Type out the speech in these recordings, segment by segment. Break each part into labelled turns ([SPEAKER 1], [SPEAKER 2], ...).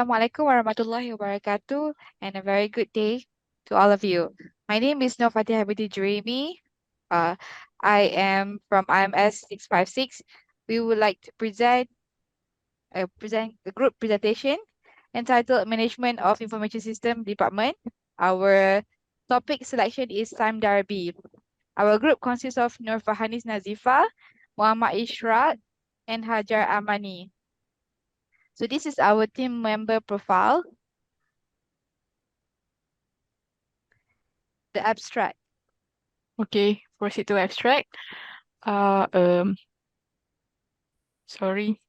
[SPEAKER 1] Assalamualaikum warahmatullahi wabarakatuh, and a very good day to all of you. My name is Fatihah Binti Jurimi. Uh, I am from IMS656. We would like to present a group presentation entitled Management of Information System Department. Our topic selection is Time Darby. Our group consists of Farhanies Nazyffa, Mohamad Isyraq, and Hajar Amani. So this is our team member profile. The abstract.
[SPEAKER 2] Okay, proceed to abstract. Uh, um, sorry.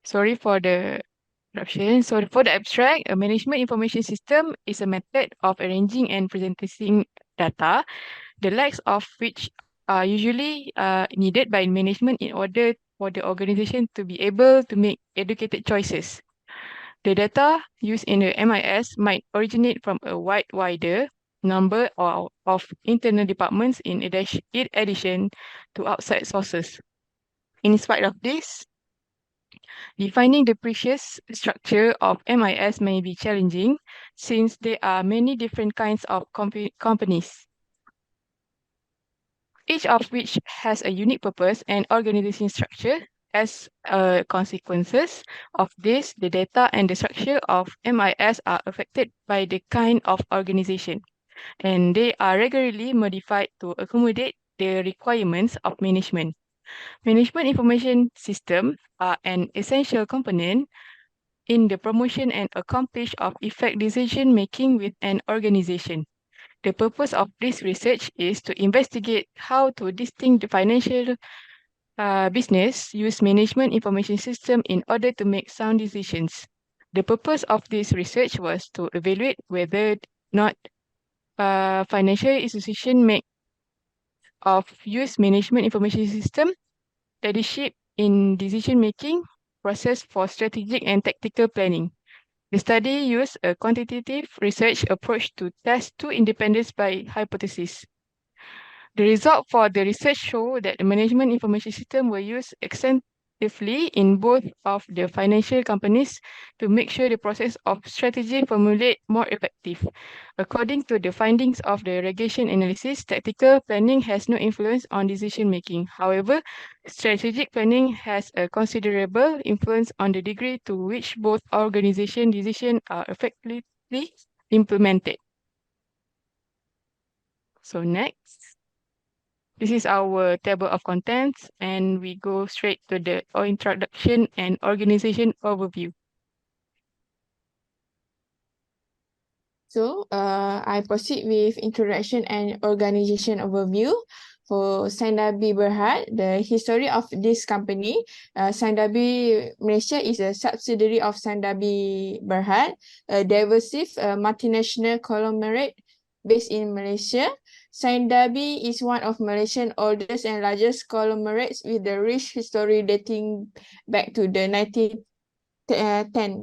[SPEAKER 2] Sorry for the interruption. So for the abstract, a management information system is a method of arranging and presenting data, the likes of which are usually needed by management in order for the organization to be able to make educated choices. The data used in the MIS might originate from a wider number of internal departments in addition to outside sources. In spite of this, defining the precise structure of MIS may be challenging since there are many different kinds of companies, each of which has a unique purpose and organization structure. As consequences of this, the data and the structure of MIS are affected by the kind of organization, and they are regularly modified to accommodate the requirements of management. Management information systems are an essential component in the promotion and accomplish of effective decision making with an organization. The purpose of this research is to investigate how to distinct the financial business use management information system in order to make sound decisions. The purpose of this research was to evaluate whether not financial institution make of use management information system leadership in decision-making process for strategic and tactical planning. The study used a quantitative research approach to test two independence by hypotheses. The result for the research show that the management information system were used extensively in both of the financial companies to make sure the process of strategy formulate more effective. According to the findings of the regression analysis, tactical planning has no influence on decision making. However, strategic planning has a considerable influence on the degree to which both organization decisions are effectively implemented. So next. This is our table of contents, and we go straight to the introduction and organization overview.
[SPEAKER 3] So, I proceed with introduction and organization overview. For Sandabi Berhad, the history of this company, Sandabi Malaysia is a subsidiary of Sandabi Berhad, a diverse multinational conglomerate based in Malaysia. Sandabi is one of Malaysia's oldest and largest conglomerates with a rich history dating back to the 1910.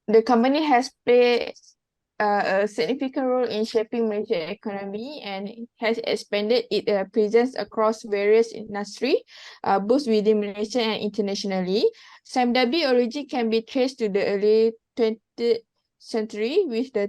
[SPEAKER 3] The company has played a significant role in shaping Malaysian economy and has expanded its presence across various industries, both within Malaysia and internationally. Samdabi origin can be traced to the early 20th century with the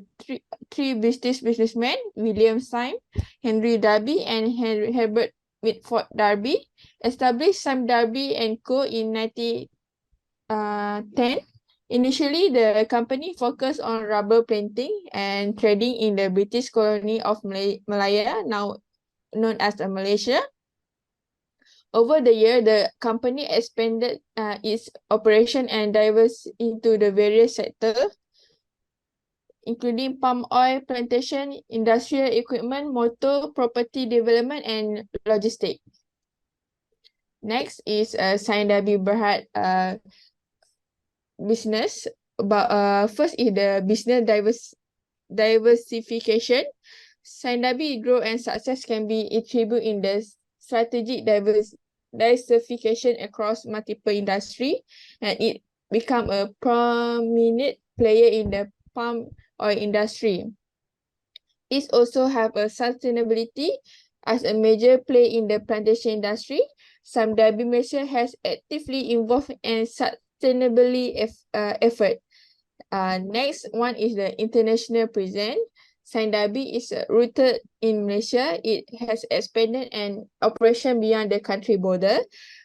[SPEAKER 3] three businessmen, William Syme, Henry Darby, and Herbert Whitford Darby, established Syme Darby and Co. in 1910. Initially, the company focused on rubber planting and trading in the British colony of Malaya, now known as Malaysia. Over the year, the company expanded its operation and diverse into the various sectors, including palm oil plantation, industrial equipment, motor, property development, and logistics. Next is Sandabi Berhad business. But first is the business diversification. Sandabi growth and success can be attributed in the strategic diversification across multiple industry, and it become a prominent player in the palm oil industry. It also have a sustainability as a major play in the plantation industry. Samdabi Malaysia has actively involved in sustainability effort. Next one is the international presence. Samdabi is rooted in Malaysia. It has expanded an operation beyond the country border.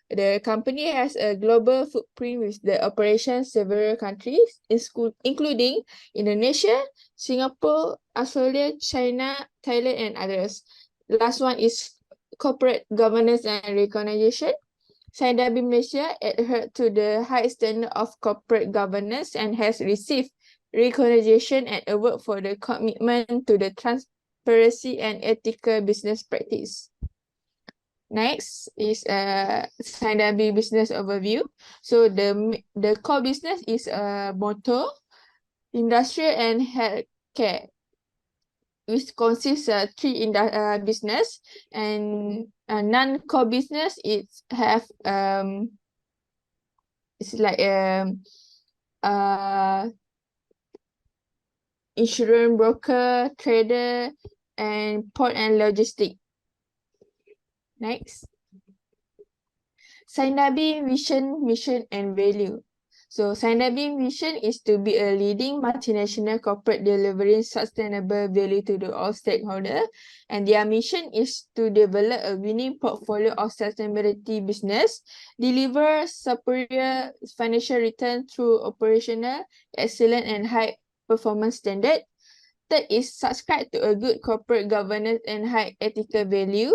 [SPEAKER 3] The company has a global footprint with the operations several countries, including Indonesia, Singapore, Australia, China, Thailand, and others. Last one is corporate governance and recognition. Samdabi Malaysia adhered to the high standard of corporate governance and has received recognition and award for the commitment to the transparency and ethical business practice. Next is Samdabi business overview. So the core business is motor, industrial, and healthcare, which consists three business, and non-core business it's like insurance broker, trader, and port and logistic. Next, Samdabi vision, mission, and value. So Samdabi vision is to be a leading multinational corporate delivering sustainable value to all stakeholders, and their mission is to develop a winning portfolio of sustainability business, deliver superior financial return through operational excellence and high performance standard. Third is subscribe to a good corporate governance and high ethical value.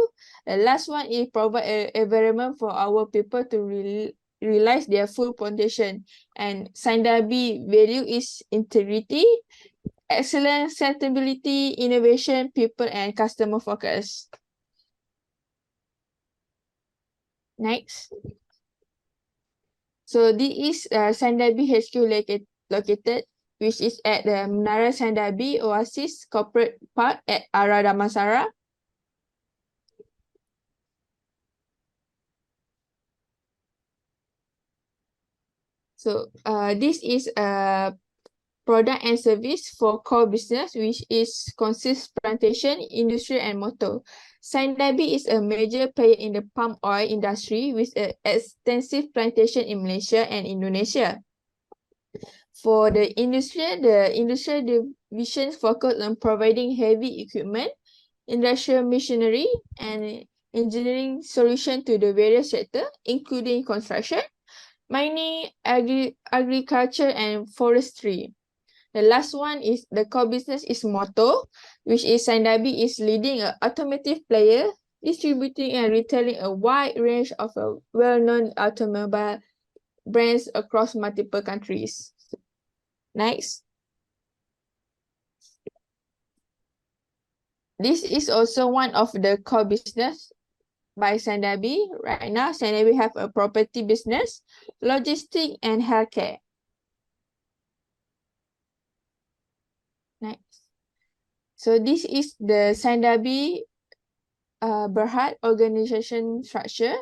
[SPEAKER 3] The last one is provide an environment for our people to realize their full potential. And Samdabi value is integrity, excellence, sustainability, innovation, people, and customer focus. Next. So this is Samdabi HQ located, which is at the Menara Samdabi Oasis Corporate Park at Ara Damansara. So this is a product and service for core business, which is consists plantation, industry, and motor. Samdabi is a major player in the palm oil industry with an extensive plantation in Malaysia and Indonesia. For the industrial division focus on providing heavy equipment, industrial machinery, and engineering solution to the various sectors, including construction, mining, agriculture, and forestry. The last one is the core business is motor, which is Samdabi is leading an automotive player, distributing and retailing a wide range of well-known automobile brands across multiple countries. Next. This is also one of the core business by Samdabi. Right now, Samdabi have a property business, logistics, and healthcare. Next. So this is the Samdabi Berhad organization structure.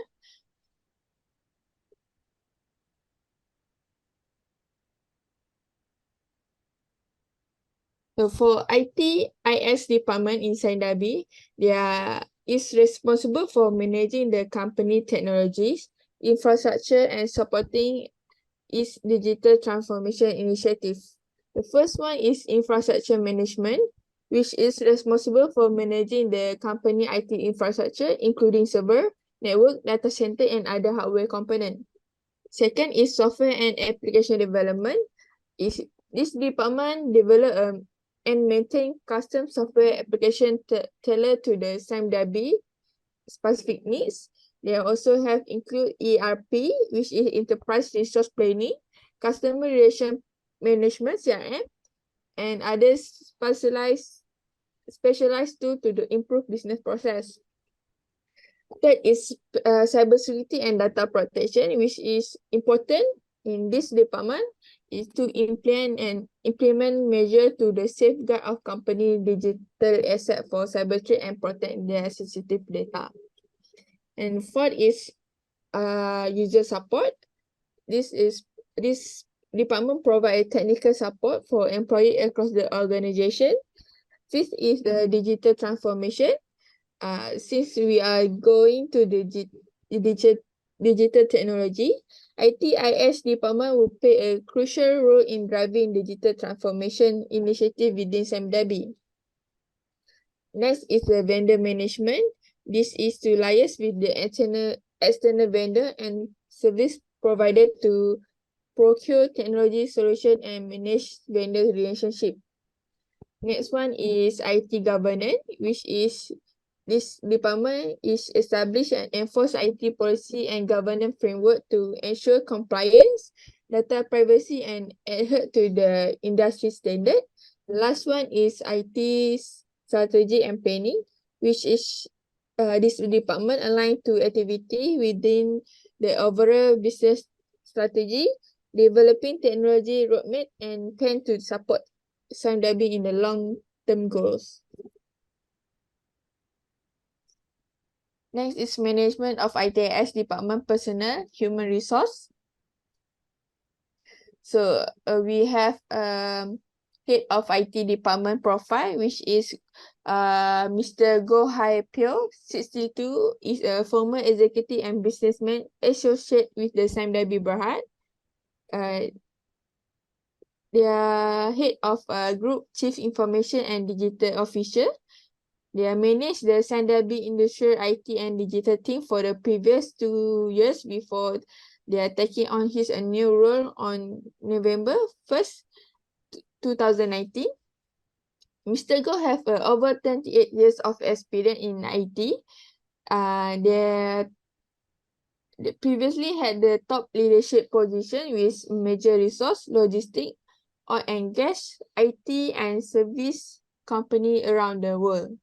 [SPEAKER 3] So for IT/IS department in Samdabi, they is responsible for managing the company technologies, infrastructure, and supporting its digital transformation initiative. The first one is infrastructure management, which is responsible for managing the company IT infrastructure, including server, network, data center, and other hardware components. Second is software and application development. This department develop and maintain custom software application tailored to the Samdabi specific needs. They also have include ERP, which is enterprise resource planning, customer relation management (CRM), and other specialized tool to improve business process. Third is cybersecurity and data protection, which is important in this department, is to implement measures to the safeguard of company digital asset for cyber threat and protect their sensitive data. And fourth is user support. This department provide technical support for employees across the organization. Fifth is the digital transformation. Since we are going to the digital technology, ITIS department will play a crucial role in driving digital transformation initiative within SAMDABI. Next is the vendor management. This is to liaise with the external vendor and service provider to procure technology solution and manage vendor relationship. Next one is IT governance, which is this department is establish and enforce IT policy and governance framework to ensure compliance, data privacy, and adhere to the industry standard. The last one is IT strategy and planning, which is this department aligned to activity within the overall business strategy, developing technology roadmap, and plan to support SAMDABI in the long-term goals. Next is management of ITIS department personnel, human resource. So we have head of IT department profile, which is Mr. Go Hai Pyo, 62, is a former executive and businessman associate with the SAMDABI Berhad. They are head of group chief information and digital officer. They manage the SAMDABI industrial IT and digital team for the previous 2 years before they are taking on a new role on November 1st, 2019. Mr. Go have over 28 years of experience in IT. They previously had the top leadership position with major resource, logistics, oil and gas, IT, and service company around the world.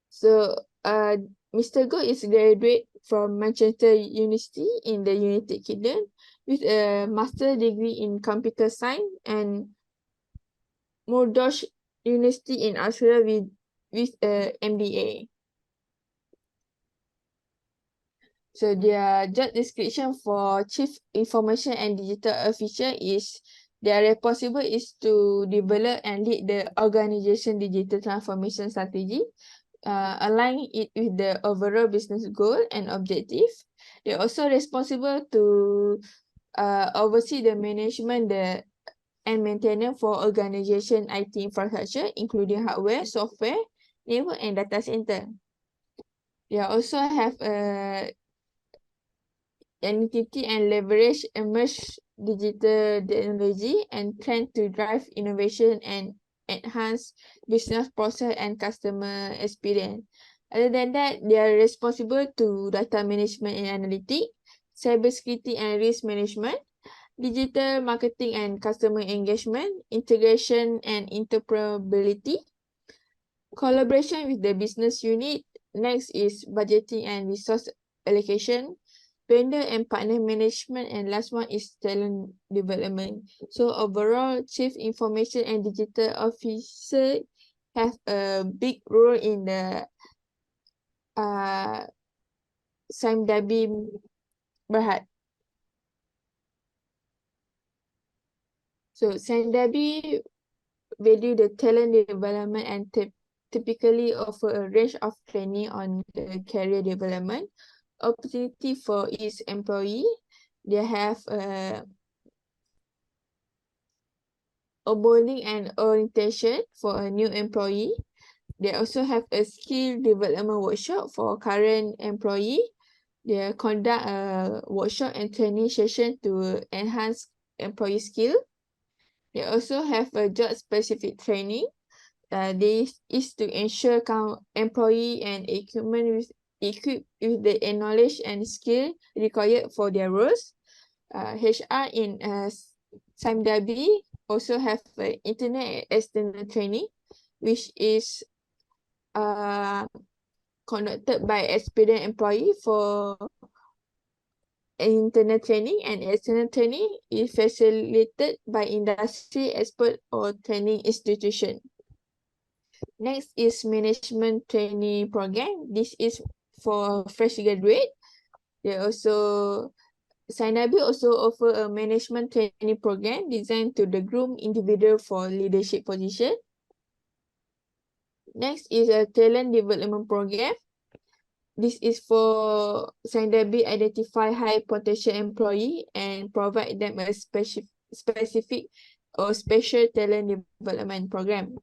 [SPEAKER 3] So, Mr. Go is graduate from Manchester University in the United Kingdom with a master degree in computer science and Mohd University in Australia with a MBA. So their job description for Chief Information and Digital Officer is their responsible is to develop and lead the organization digital transformation strategy, align it with the overall business goal and objective. They're also responsible to oversee the management and maintenance for organization IT infrastructure, including hardware, software, network, and data center. They also have entity and leverage emerged digital technology and trend to drive innovation and enhance business process and customer experience. Other than that, they are responsible to data management and analytics, cybersecurity and risk management, digital marketing and customer engagement, integration and interoperability, collaboration with the business unit. Next is budgeting and resource allocation, vendor and partner management, and last one is talent development. So overall, Chief Information and Digital Officer have a big role in the SAMDABI Berhad. So SAMDABI value the talent development and typically offer a range of training on the career development opportunity for its employee. They have onboarding and orientation for a new employee. They also have a skill development workshop for current employee. They conduct a workshop and training session to enhance employee skill. They also have a job-specific training. This is to ensure employee and equipment equipped with the knowledge and skill required for their roles. HR in SAMDABI also have internet external training, which is conducted by experienced employee for internal training, and external training is facilitated by industry expert or training institution. Next is management training program. This is for fresh graduate. SAMDABI also offer a management training program designed to the groom individual for leadership position. Next is a talent development program. This is for Sandabi identify high potential employee and provide them a specific or special talent development program.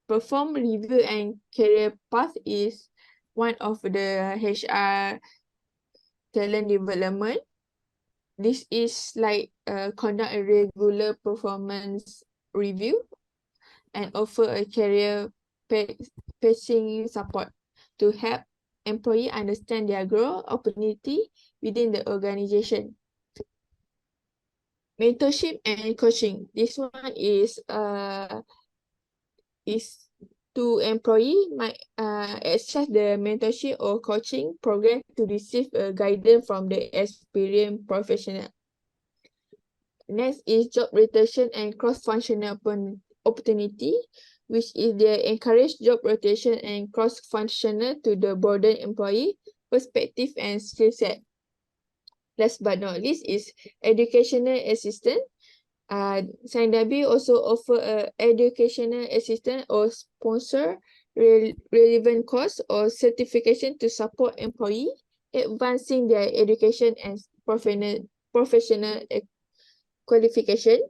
[SPEAKER 3] Perform review and career path is one of the HR talent development. This is like conduct a regular performance review and offer a career patching support to help employee understand their growth opportunity within the organization. Mentorship and coaching. This one is to employee might access the mentorship or coaching program to receive guidance from the experienced professional. Next is job rotation and cross-functional opportunity, which is they encourage job rotation and cross-functional to the broaden employee perspective and skill set. Last but not least is educational assistance. Sandabi also offer educational assistance or sponsor relevant course or certification to support employee advancing their education and professional qualification.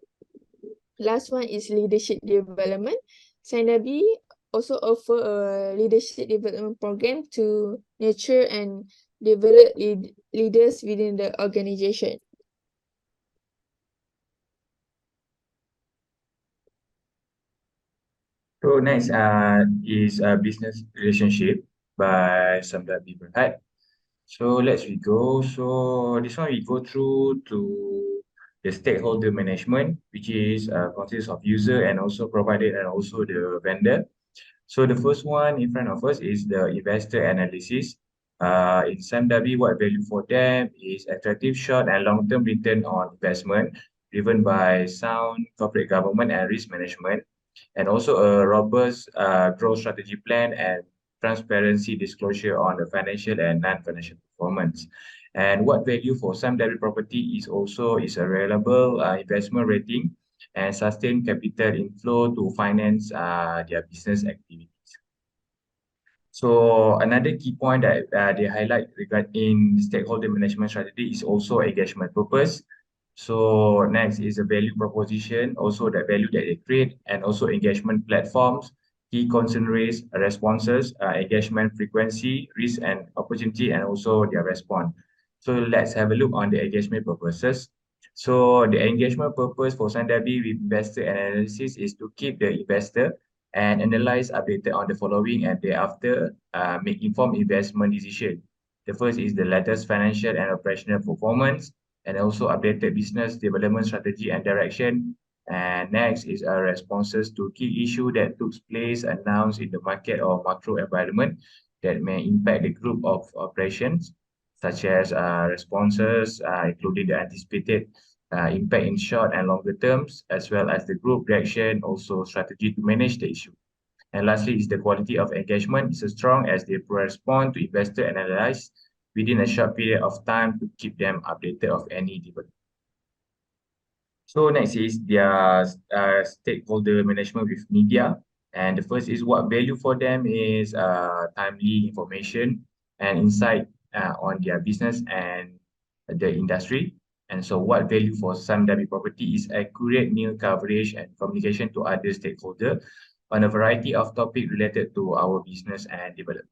[SPEAKER 3] Last one is leadership development. Sandabi also offer a leadership development program to nurture and develop leaders within the organization.
[SPEAKER 4] So next is a business relationship by Samdabi Berhad. So let's we go. So this one we go through to the stakeholder management, which is consists of user and also provider and also the vendor. So the first one in front of us is the investor analysis. In Samdabi, what value for them is attractive short and long-term return on investment driven by sound corporate government and risk management, and also a robust growth strategy plan and transparency disclosure on the financial and non-financial performance. And what value for some direct property is also is a reliable investment rating and sustained capital inflow to finance their business activities. So another key point that they highlight regarding stakeholder management strategy is also engagement purpose. So next is a value proposition, also the value that they create, and also engagement platforms, key concern rates, responses, engagement frequency, risk and opportunity, and also their response. So let's have a look on the engagement purposes. So the engagement purpose for Sandabi with investor analysis is to keep the investor and analyze updated on the following and thereafter make informed investment decision. The first is the latest financial and operational performance, and also updated business development strategy and direction. And next is our responses to key issue that took place announced in the market or macro environment that may impact the group of operations, such as responses, including the anticipated impact in short and longer terms, as well as the group reaction, also strategy to manage the issue. And lastly is the quality of engagement is as strong as they respond to investor analyze within a short period of time to keep them updated of any development. So next is their stakeholder management with media. And the first is what value for them is timely information and insight on their business and the industry. And so what value for Samdabi property is accurate news coverage and communication to other stakeholders on a variety of topics related to our business and development.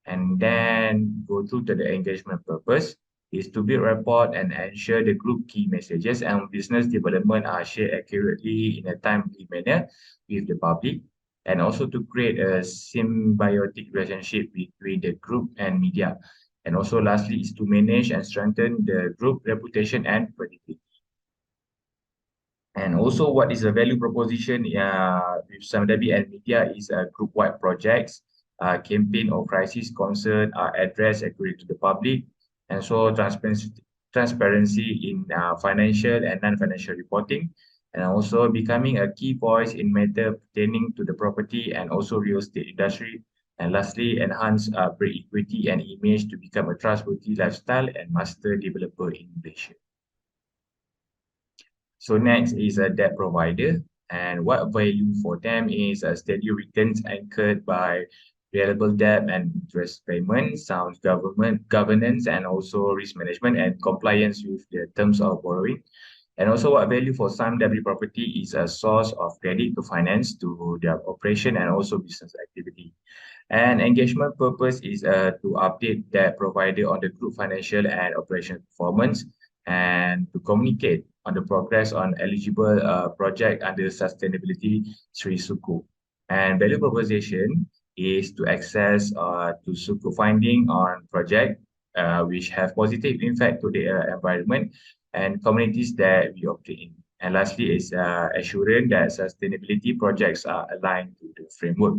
[SPEAKER 4] And then go through to the engagement purpose is to build rapport and ensure the group key messages and business development are shared accurately in a timely manner with the public, and also to create a symbiotic relationship between the group and media. And also lastly is to manage and strengthen the group reputation and credibility. And also what is the value proposition with Samdabi and media is group-wide projects, campaign or crisis concern are addressed accurately to the public, and so transparency in financial and non-financial reporting, and also becoming a key voice in matter pertaining to the property and also real estate industry. And lastly, enhance brand equity and image to become a trustworthy lifestyle and master developer in Malaysia. So next is a debt provider. And what value for them is a steady returns anchored by reliable debt and interest payments, sound governance, and also risk management and compliance with the terms of borrowing. And also what value for some W property is a source of credit to finance to their operation and also business activity. And engagement purpose is to update that provider on the group financial and operational performance and to communicate on the progress on eligible project under sustainability Sri Suku. And value proposition is to access to Suku finding on project which have positive impact to the environment and communities that we operate in. And lastly is assuring that sustainability projects are aligned to the framework.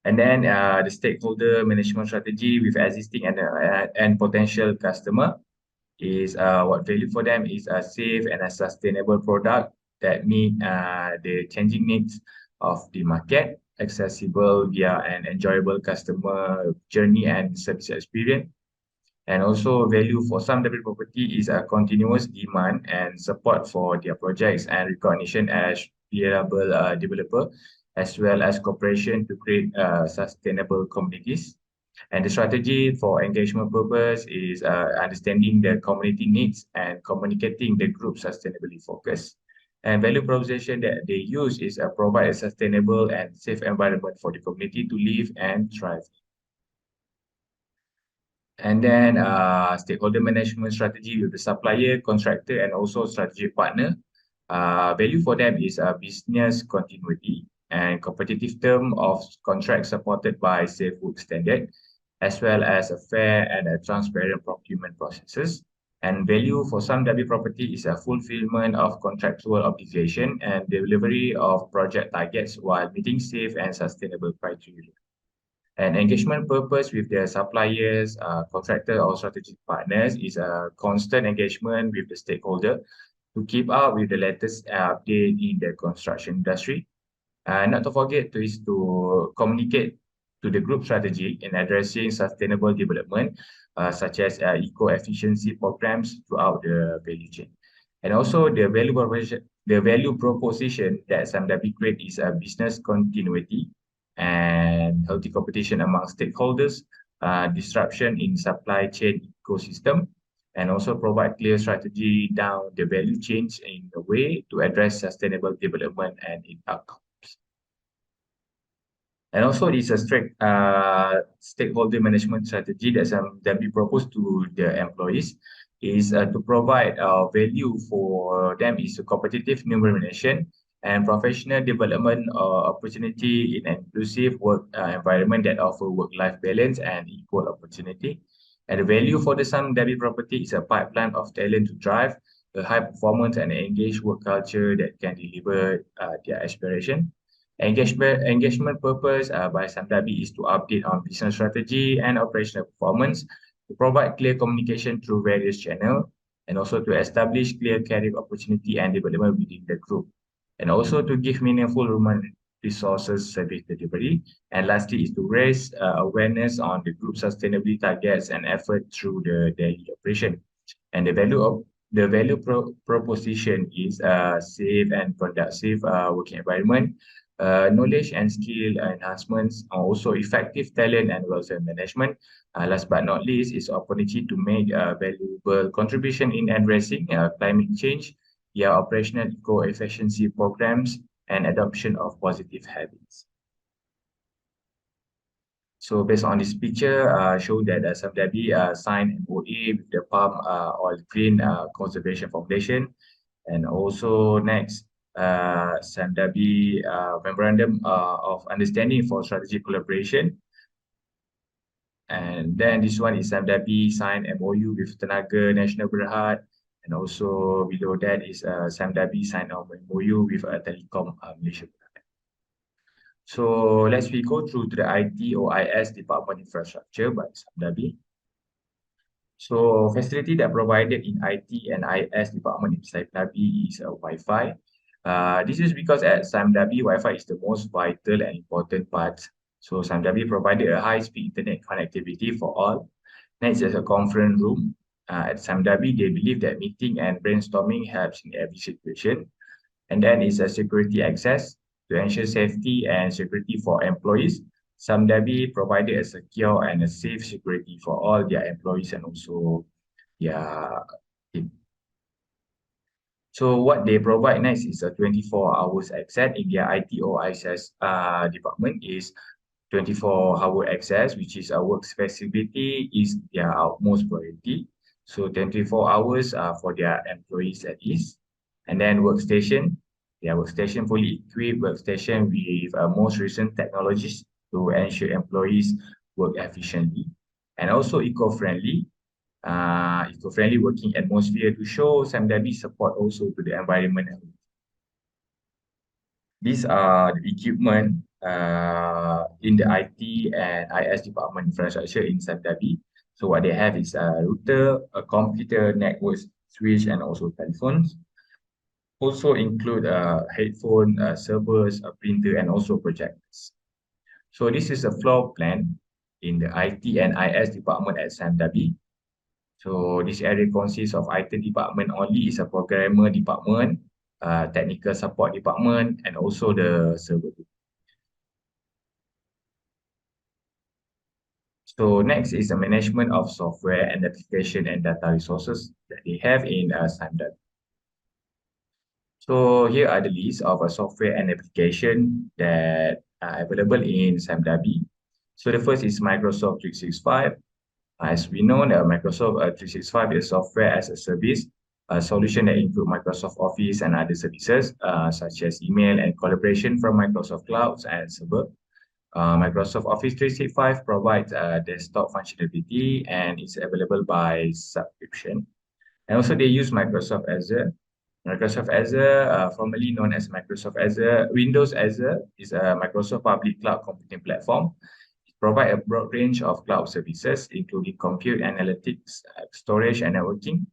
[SPEAKER 4] And then the stakeholder management strategy with existing and potential customer is what value for them is a safe and a sustainable product that meet the changing needs of the market, accessible via an enjoyable customer journey and service experience. And also value for some W property is a continuous demand and support for their projects and recognition as reliable developer, as well as cooperation to create sustainable communities. And the strategy for engagement purpose is understanding the community needs and communicating the group sustainably focused. And value proposition that they use is provide a sustainable and safe environment for the community to live and thrive. And then stakeholder management strategy with the supplier, contractor, and also strategic partner. Value for them is business continuity and competitive term of contract supported by safe work standard, as well as a fair and a transparent procurement processes. And value for some W property is a fulfillment of contractual obligation and delivery of project targets while meeting safe and sustainable criteria. And engagement purpose with their suppliers, contractor or strategic partners is a constant engagement with the stakeholder to keep up with the latest update in the construction industry. Not to forget is to communicate to the group strategy in addressing sustainable development, such as eco-efficiency programs throughout the value chain. And also the value proposition that SMW create is a business continuity and healthy competition among stakeholders, disruption in supply chain ecosystem, and also provide clear strategy down the value chains in a way to address sustainable development and outcomes. And also, it is a strict stakeholder management strategy that we propose to the employees is to provide value for them is a competitive remuneration and professional development opportunity in an inclusive work environment that offer work-life balance and equal opportunity. And the value for the Sam Debbie property is a pipeline of talent to drive a high performance and engaged work culture that can deliver their aspiration. Engagement purpose by Samdabi is to update on business strategy and operational performance, to provide clear communication through various channels, and also to establish clear career opportunity and development within the group, and also to give meaningful human resources service delivery. And lastly is to raise awareness on the group sustainability targets and effort through the daily operation. And the value proposition is a safe and productive working environment, knowledge and skill enhancements, are also effective talent and welfare management. Last but not least is opportunity to make a valuable contribution in addressing climate change via operational eco-efficiency programs and adoption of positive habits. So based on this picture, show that Samdabi signed MOA with the Palm Oil Green Conservation Foundation, and also next, Samdabi Memorandum of Understanding for Strategic Collaboration. And then this one is Samdabi signed MOU with Tenaga Nasional Berhad, and also below that is Samdabi signed MOU with Telecom Malaysia. So let's go through to the IT or IS department infrastructure by Samdabi. So facility that provided in IT and IS department in Samdabi is Wi-Fi. This is because at Samdabi, Wi-Fi is the most vital and important part. So Samdabi provided a high-speed internet connectivity for all. Next is a conference room. At Samdabi, they believe that meeting and brainstorming helps in every situation. And then it's a security access to ensure safety and security for employees. SAMDABI provided a secure and a safe security for all their employees and also their team. So what they provide next is a 24 hours access in their IT or ISS department is 24-hour access, which is our work flexibility is their utmost priority. So 24 hours for their employees at least. And then workstation, their workstation fully equipped workstation with most recent technologies to ensure employees work efficiently. And also eco-friendly working atmosphere to show SAMDABI support also to the environment. These are the equipment in the IT and IS department infrastructure in SAMDABI. So what they have is a router, a computer, network, switch, and also telephones. Also include a headphone, servers, a printer, and also projectors. So this is a floor plan in the IT and IS department at SAMDABI. So this area consists of IT department only, is a programmer department, technical support department, and also the server. So next is the management of software and application and data resources that they have in SAMDABI. So here are the list of software and application that are available in SAMDABI. So the first is Microsoft 365. As we know, Microsoft 365 is software as a service, a solution that includes Microsoft Office and other services such as email and collaboration from Microsoft Clouds and server. Microsoft Office 365 provides desktop functionality and is available by subscription. And also they use Microsoft Azure. Microsoft Azure, formerly known as Microsoft Azure, Windows Azure is a Microsoft public cloud computing platform. It provides a broad range of cloud services, including compute, analytics, storage, and networking,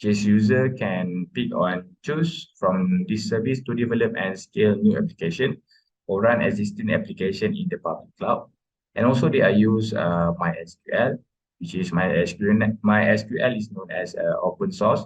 [SPEAKER 4] which user can pick or choose from this service to develop and scale new application or run existing application in the public cloud. And also they are use MySQL, which is MySQL is known as open source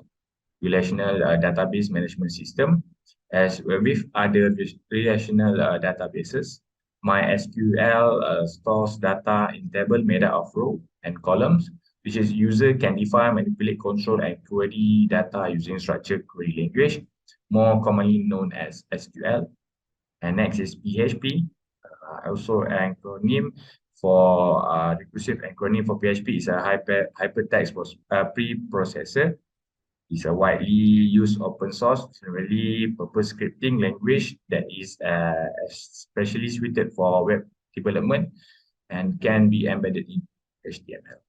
[SPEAKER 4] relational database management system. As with other relational databases, MySQL stores data in table made up of rows and columns, which is user can define, manipulate, control, and query data using structured query language, more commonly known as SQL. And next is PHP, also an acronym for recursive acronym for PHP is a hypertext preprocessor. It's a widely used open source, generally purpose scripting language that is especially suited for web development and can be embedded in HTML.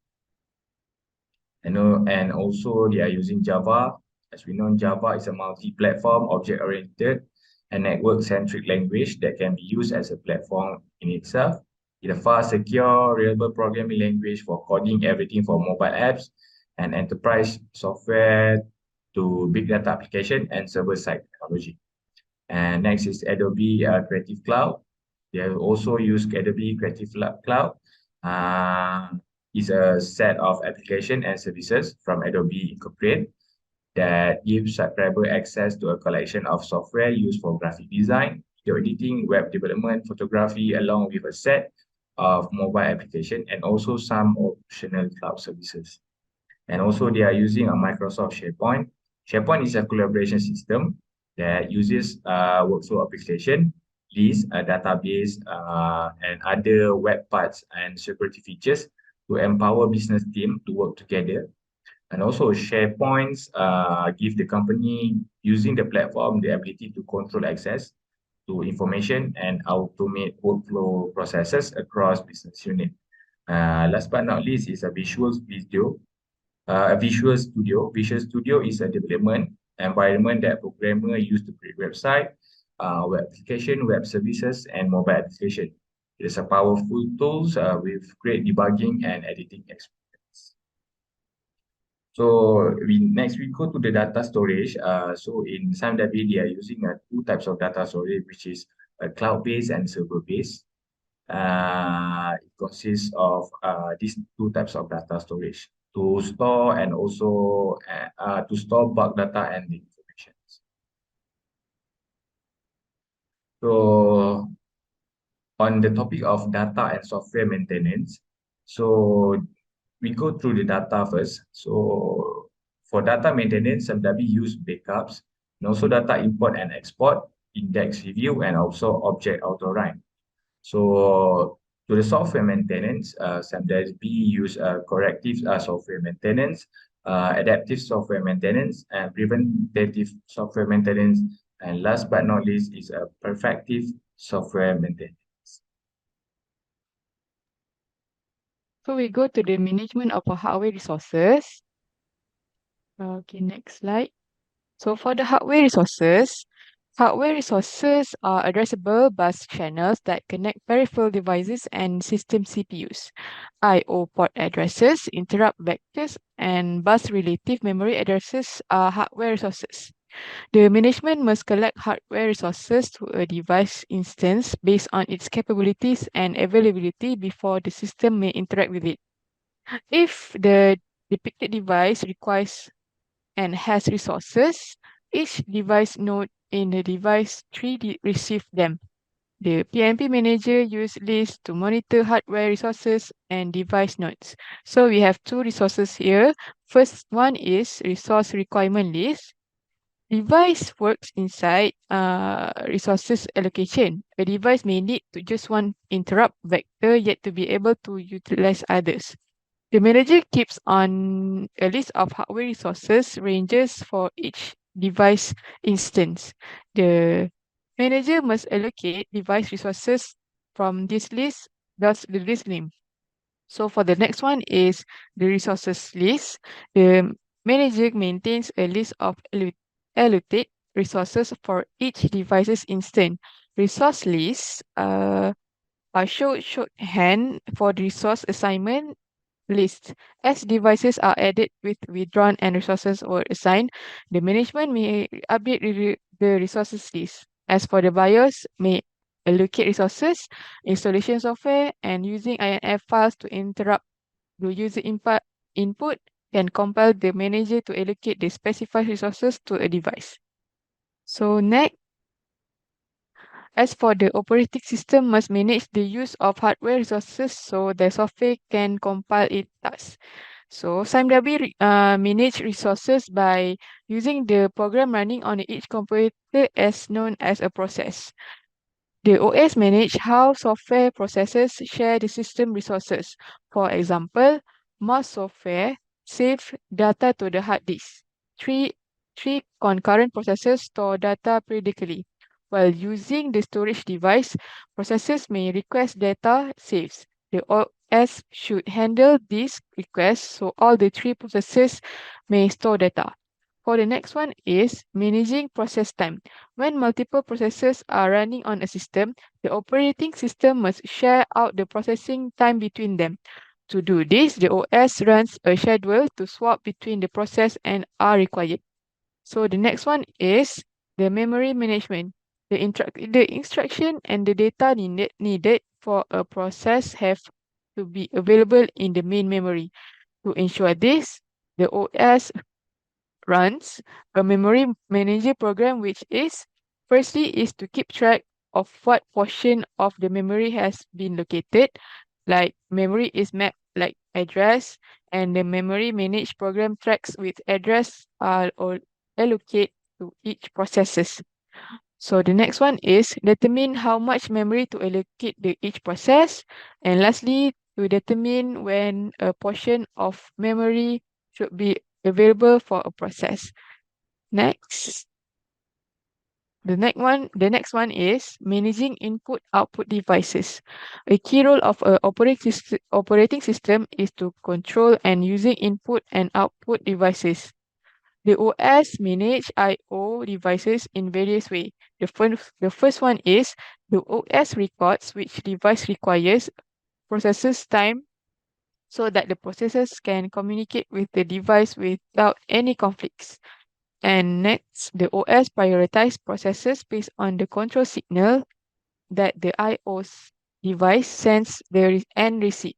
[SPEAKER 4] And also they are using Java. As we know, Java is a multi-platform, object-oriented, and network-centric language that can be used as a platform in itself. It's a fast, secure, reliable programming language for coding everything from mobile apps and enterprise software to big data application and server-side technology. And next is Adobe Creative Cloud. They also use Adobe Creative Cloud. It's a set of application and services from Adobe Incorporated that gives subscriber access to a collection of software used for graphic design, video editing, web development, photography, along with a set of mobile application and also some optional cloud services. And also they are using a Microsoft SharePoint. SharePoint is a collaboration system that uses workflow application, lists, a database, and other web parts and security features to empower business team to work together. And also SharePoints give the company using the platform the ability to control access to information and automate workflow processes across business unit. Last but not least is a Visual Studio. Visual Studio. Visual Studio is a development environment that programmers use to create website, web application, web services, and mobile application. It is a powerful tools with great debugging and editing experience. So next we go to the data storage. So in SAMDABI, they are using two types of data storage, which is cloud-based and server-based. It consists of these two types of data storage to store and also to store bulk data and information. So on the topic of data and software maintenance, so we go through the data first. So for data maintenance, SMW use backups and also data import and export, index review, and also object auto-run. So to the software maintenance, SMW use corrective software maintenance, adaptive software maintenance, and preventative software maintenance. And last but not least is a perfective software maintenance.
[SPEAKER 2] So we go to the management of our hardware resources. Okay, next slide. So for the hardware resources are addressable bus channels that connect peripheral devices and system CPUs. I/O port addresses, interrupt vectors, and bus relative memory addresses are hardware resources. The management must collect hardware resources to a device instance based on its capabilities and availability before the system may interact with it. If the depicted device requires and has resources, each device node in the device tree receive them. The PNP manager use lists to monitor hardware resources and device nodes. So we have two resources here. First one is resource requirement list. Device works inside resources allocation. A device may need to just one interrupt vector yet to be able to utilize others. The manager keeps on a list of hardware resources ranges for each device instance. The manager must allocate device resources from this list, thus the list name. So for the next one is the resources list. The manager maintains a list of allotted resources for each device's instance. Resource lists are shorthand for the resource assignment list. As devices are added with withdrawn and resources were assigned, the management may update the resources list. As for the BIOS, may allocate resources, installation software, and using INF files to interrupt the user input can compel the manager to allocate the specified resources to a device. So next, as for the operating system must manage the use of hardware resources so the software can compile its tasks. So SIMW manage resources by using the program running on each computer as known as a process. The OS manage how software processes share the system resources. For example, most software save data to the hard disk. Three, three concurrent processes store data periodically. While using the storage device, processes may request data saves. The OS should handle these requests so all the three processes may store data. For the next one is managing process time. When multiple processes are running on a system, the operating system must share out the processing time between them. To do this, the OS runs a schedule to swap between the process and are required. So the next one is the memory management. The instruction and the data needed for a process have to be available in the main memory. To ensure this, the OS runs a memory manager program, which is firstly is to keep track of what portion of the memory has been located, like memory is mapped like address, and the memory manage program tracks with address or allocate to each processes. So the next one is determine how much memory to allocate to each process, and lastly to determine when a portion of memory should be available for a process. Next, the next one is managing input-output devices. A key role of a operating system is to control and using input and output devices. The OS manage I/O devices in various ways. The first one is the OS records which device requires processes time so that the processors can communicate with the device without any conflicts. And next, the OS prioritize processes based on the control signal that the I/O device sends and receive.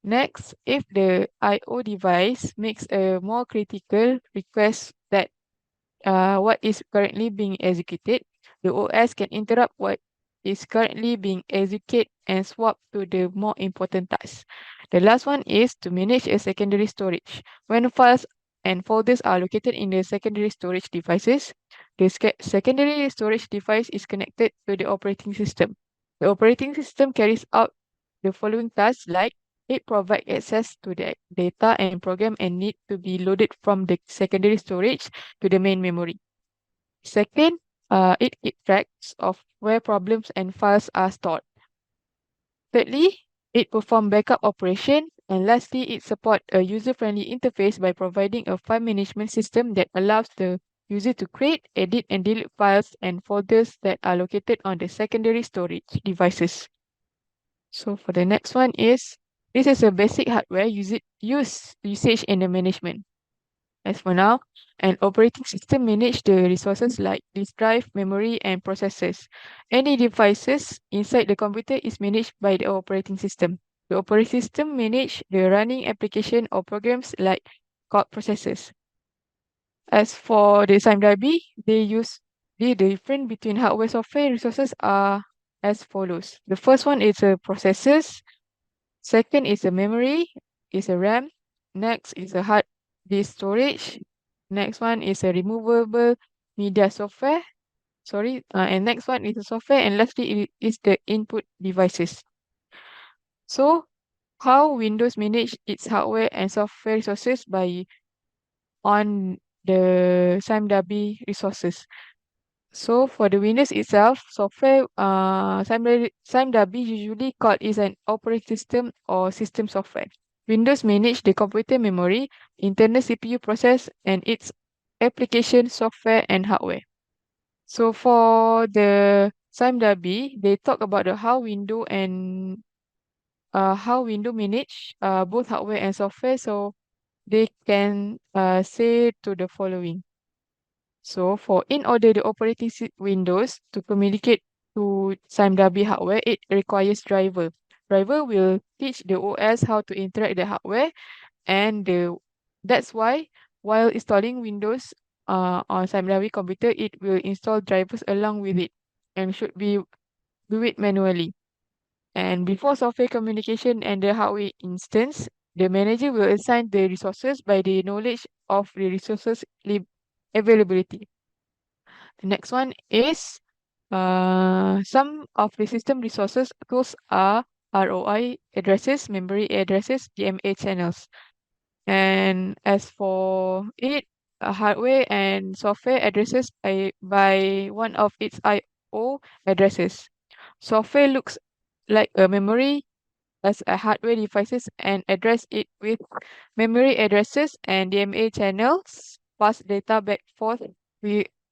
[SPEAKER 2] Next, if the I/O device makes a more critical request that what is currently being executed, the OS can interrupt what is currently being executed and swap to the more important task. The last one is to manage a secondary storage. When files and folders are located in the secondary storage devices, the secondary storage device is connected to the operating system. The operating system carries out the following tasks like it provides access to the data and program and need to be loaded from the secondary storage to the main memory. Second, it keeps tracks of where problems and files are stored. Thirdly, it performs backup operation. And lastly, it supports a user-friendly interface by providing a file management system that allows the user to create, edit, and delete files and folders that are located on the secondary storage devices. So for the next one is, this is a basic hardware usage and the management. As for now, an operating system manages the resources like disk drive, memory, and processors. Any devices inside the computer is managed by the operating system. The operating system manages the running application or programs like code processors. As for the SIMW, the difference between hardware software resources are as follows. The first one is a processors. Second is a memory, is a RAM. Next is a hard disk storage. Next one is a removable media software. And next one is a software. And lastly is the input devices. So, how Windows manage its hardware and software resources by on the SIMW resources. So for the Windows itself, software SIMW usually called is an operating system or system software. Windows manage the computer memory, internal CPU process, and its application software and hardware. So for the SIMW, they talk about how Windows manage both hardware and software. So they can say to the following. So in order the operating Windows to communicate to SIMW hardware, it requires driver. Driver will teach the OS how to interact the hardware, and that's why while installing Windows on SIMW computer, it will install drivers along with it and should be do it manually. And before software communication and the hardware instance, the manager will assign the resources by the knowledge of the resources availability. The next one is some of the system resources. Those are ROI addresses, memory addresses, DMA channels. And as for it, hardware and software addresses by one of its I/O addresses. Software looks like a memory as a hardware devices and address it with memory addresses and DMA channels, pass data back forth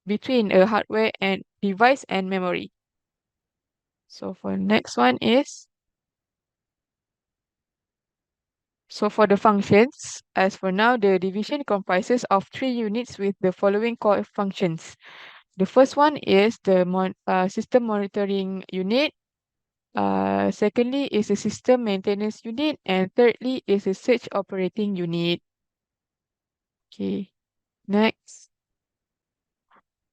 [SPEAKER 2] between a hardware and device and memory. So for next one is, so for the functions, as for now, the division comprises of 3 units with the following core functions. The first one is the system monitoring unit. Secondly is a system maintenance unit, and thirdly is a search operating unit. Okay, next.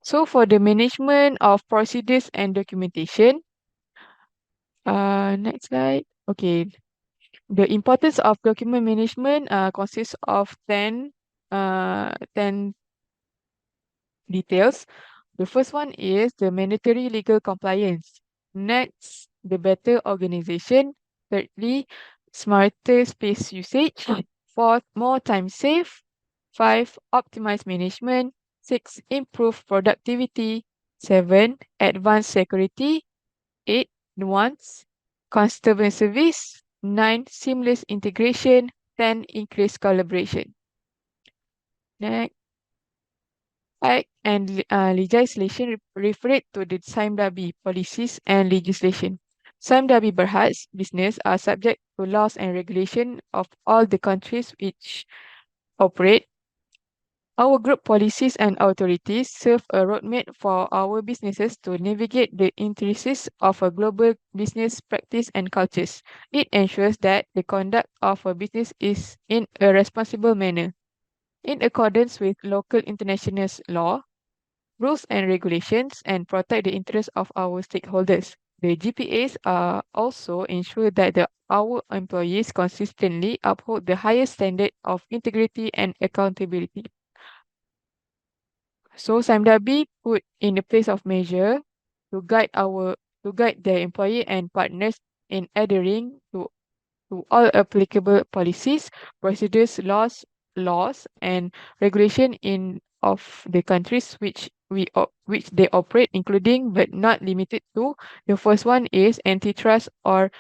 [SPEAKER 2] So for the management of procedures and documentation, next slide. Okay, the importance of document management consists of 10 details. The first one is the mandatory legal compliance. Next, the better organization. Thirdly, smarter space usage. Fourth, more time save. 5, optimize management. 6, improve productivity. 7, advanced security. 8, nuance. Customer service. 9, seamless integration. 10, increased collaboration. Next. Act and legislation refer to the SIMW policies and legislation. SIMW Berhad's business are subject to laws and regulation of all the countries which operate. Our group policies and authorities serve a roadmap for our businesses to navigate the intricacies of a global business practice and cultures. It ensures that the conduct of a business is in a responsible manner, in accordance with local international law. rules and regulations and protect the interests of our stakeholders. The GPAs also ensure that our employees consistently uphold the highest standard of integrity and accountability. So SIMDABI put in the place of measure to guide their employee and partners in adhering to all applicable policies, procedures, laws and regulation in of the countries which they operate, including but not limited to. The first one is antitrust or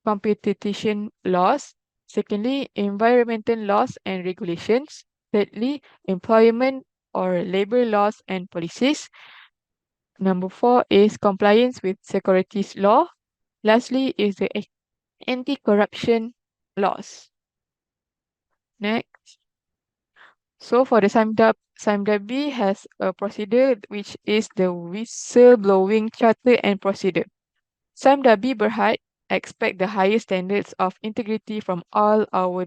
[SPEAKER 2] competition laws. Secondly, environmental laws and regulations. Thirdly, employment or labor laws and policies. Number four is compliance with securities law. Lastly is the anti-corruption laws. Next. So for the SIMDABI has a procedure which is the whistleblowing charter and procedure. SIMDABI Berhad expect the highest standards of integrity from all our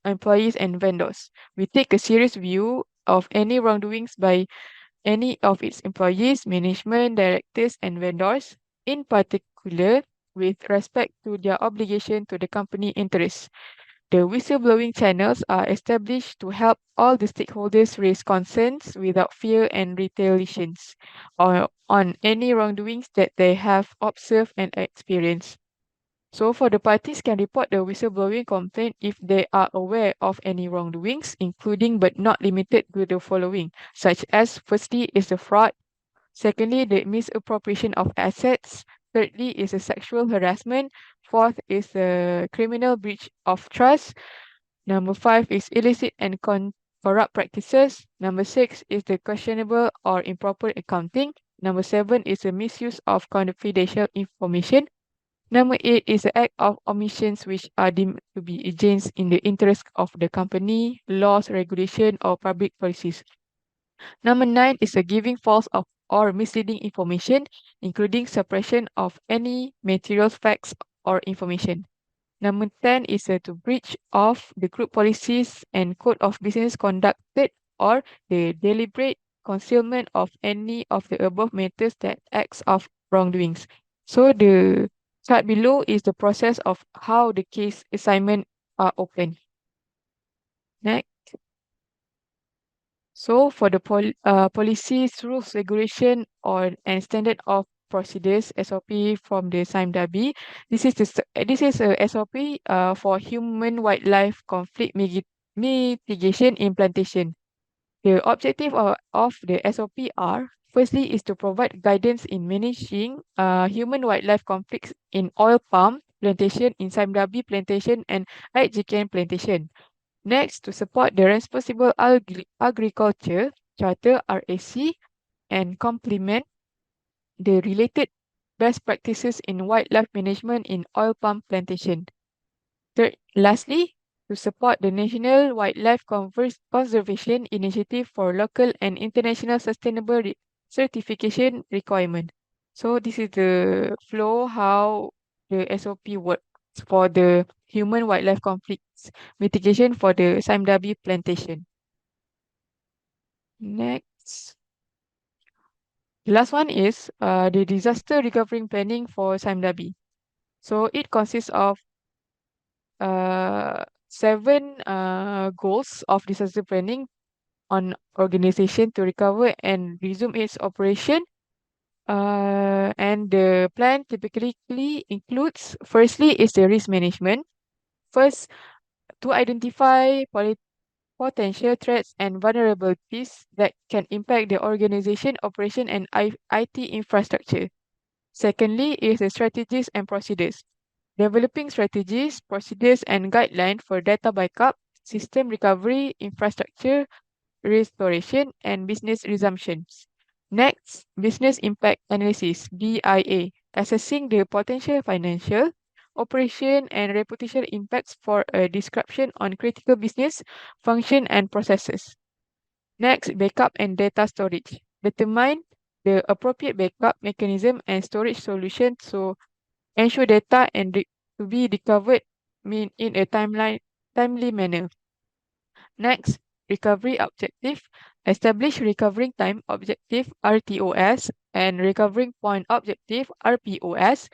[SPEAKER 2] employees and vendors. We take a serious view of any wrongdoings by any of its employees, management, directors, and vendors, in particular with respect to their obligation to the company interests. The whistleblowing channels are established to help all the stakeholders raise concerns without fear and retaliations or on any wrongdoings that they have observed and experienced. So for the parties can report the whistleblowing complaint if they are aware of any wrongdoings, including but not limited to the following, such as firstly is the fraud, secondly the misappropriation of assets, thirdly is the sexual harassment, fourth is the criminal breach of trust, number five is illicit and corrupt practices, number six is the questionable or improper accounting, number seven is the misuse of confidential information, number eight is the act of omissions which are deemed to be against in the interest of the company, laws, regulation, or public policies. Number nine is the giving false or misleading information, including suppression of any material facts or information. Number 10 is to breach of the group policies and code of business conducted or the deliberate concealment of any of the above matters that acts of wrongdoings. So the chart below is the process of how the case assignment are opened. Next. So for the policies, rules, regulation, and standard of procedures (SOP) from the SIMDABI, this is a SOP for human wildlife conflict mitigation implementation. The objective of the SOP are firstly is to provide guidance in managing human wildlife conflicts in oil palm plantation, in SIMDABI plantation, and IGKN plantation. Next, to support the Responsible Agriculture Charter RAC and complement the related best practices in wildlife management in oil palm plantation. Lastly, to support the National Wildlife Conservation Initiative for local and international sustainable certification requirement. So this is the flow how the SOP works for the human wildlife conflicts mitigation for the SIMDABI plantation. Next. The last one is the disaster recovery planning for SIMDABI. So it consists of 7 goals of disaster planning on organization to recover and resume its operation. And the plan typically includes, firstly, is the risk management. First, to identify potential threats and vulnerabilities that can impact the organization, operation, and IT infrastructure. Secondly, is the strategies and procedures. Developing strategies, procedures, and guidelines for data backup, system recovery, infrastructure restoration, and business resumptions. Next, business impact analysis, BIA, assessing the potential financial, operation, and reputational impacts for a disruption on critical business function and processes. Next, backup and data storage. Determine the appropriate backup mechanism and storage solution to ensure data to be recovered in a timely manner. Next, recovery objective. Establish recovering time objective RTOS and recovering point objective RPOS